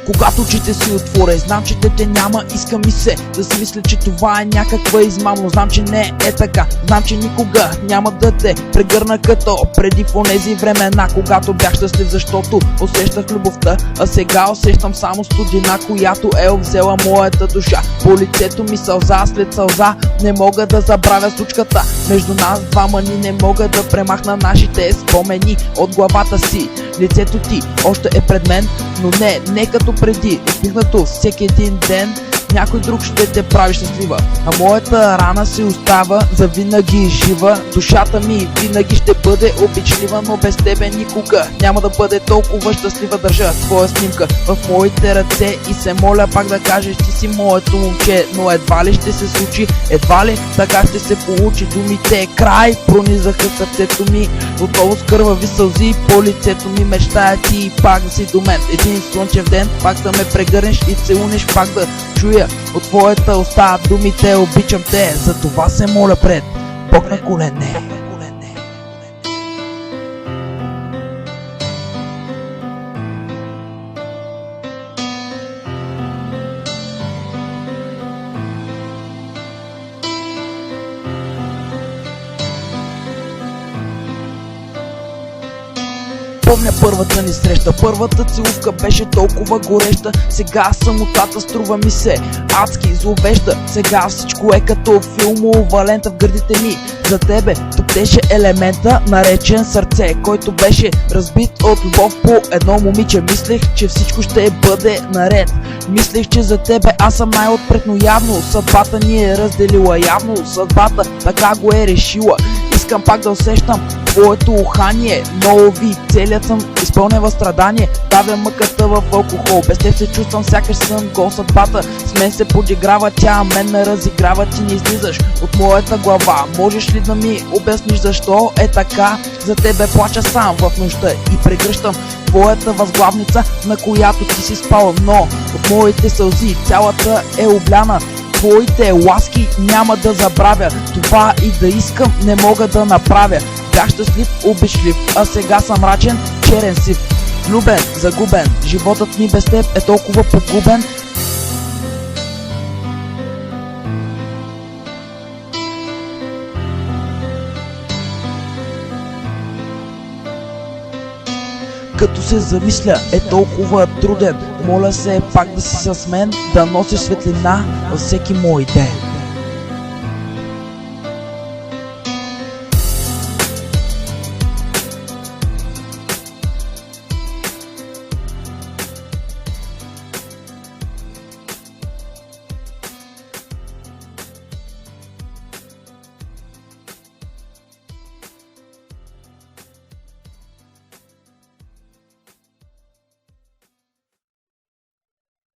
Когато очите си отворя, знам, че те няма, иска ми се да си мисля, че това е някаква измамно. Знам, че не е така, знам, че никога няма да те прегърна като преди в онези времена, когато бях щастлив, защото усещах любовта, а сега усещам само студина, която е обзела моята душа. По лицето ми сълза след сълза, не мога да забравя случката между нас двама ни, не мога да премахна нашите спомени от главата си. Лицето ти още е пред мен, но не като преди, усмихнато всеки един ден. Някой друг ще те прави щастлива, а моята рана си остава завинаги жива. Душата ми винаги ще бъде обичлива, но без тебе никога няма да бъде толкова щастлива. Държа твоя снимка в моите ръце и се моля пак да кажеш, ти си моето момче. Но едва ли ще се случи, едва ли така ще се получи. Думите край пронизаха сърцето ми, отново с кървави сълзи по лицето ми. Мечтая ти пак да си до мен един слънчев ден, пак да ме прегърнеш и целунеш, пак да чуя от твоята уста думите обичам те. За това се моля пред Бог на колене. Помня първата ни среща, първата целувка беше толкова гореща. Сега самотата струва ми се адски зловеща. Сега всичко е като филмова лента в гърдите ми. За тебе топтеше елемента, наречен сърце, който беше разбит от любов по едно момиче. Мислех, че всичко ще бъде наред. Мислех, че за тебе аз съм най-отпред, но явно съдбата ни е разделила. Явно съдбата така го е решила. Искам пак да усещам твоето ухание, нови целият съм изпълнен в страдание. Давя мъката в алкохол, без теб се чувствам сякаш съм гол. Съдбата с мен се подиграва, тя мен ме разиграва. Ти не излизаш от моята глава, можеш ли да ми обясниш защо е така? За тебе плача сам в нощта и прегръщам твоята възглавница, на която ти си спала. Но от моите сълзи цялата е обляна, твоите ласки няма да забравя. Това и да искам не мога да направя. Бях щастлив, обичлив, а сега съм мрачен, черен сив. Влюбен, загубен, животът ми без теб е толкова погубен. Като се замисля е толкова труден. Моля се пак да си с мен, да носиш светлина във всеки мой ден.